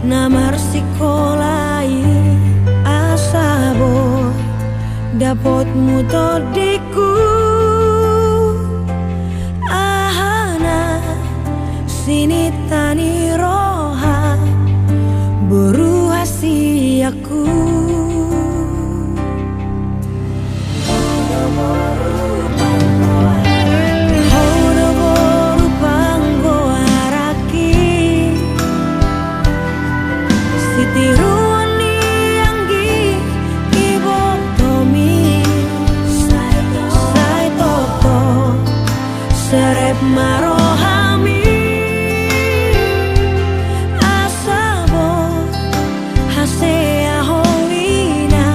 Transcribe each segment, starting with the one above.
Namar sikolai asabo dapat mutodiku ahana sini tani roha buru hasiaku Serep marohami asabo hasea hoina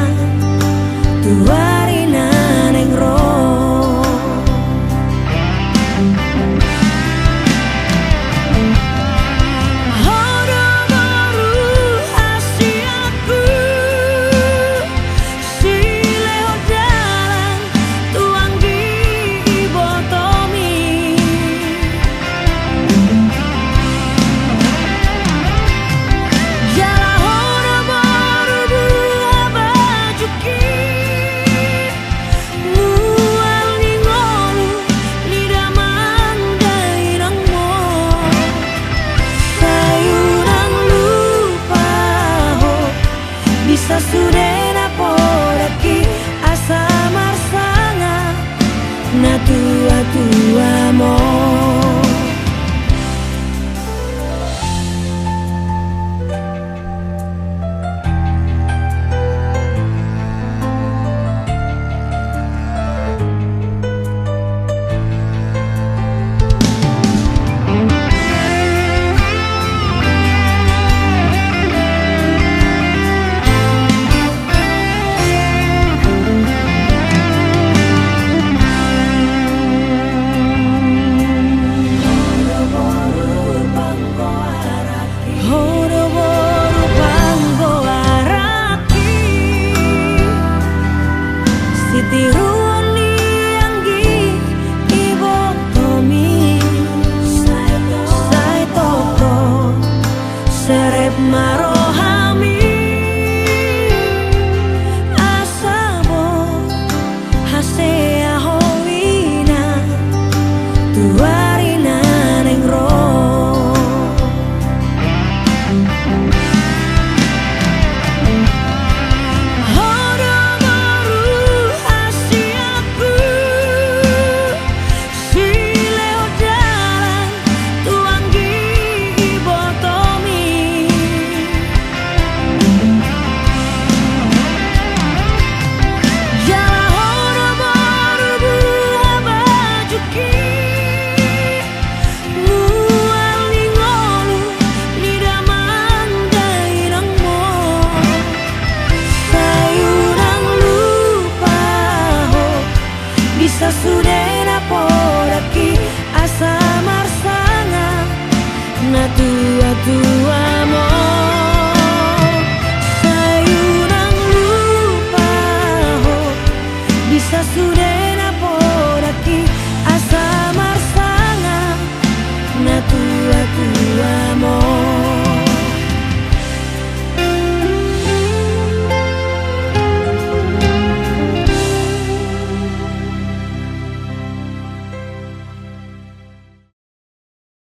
tuarina nengro hodo baru hasiaku sileo jalan tuang gigi botomi Sudena podaki asa marsanga na tua mo. Serep marohami asabo hasea hoina tuarina nengro hodo baru hasiaku sileo jalan tuang gigi botomi Sudena podaki asa marsanga na tua mo sayunang lupa ho bisa sudah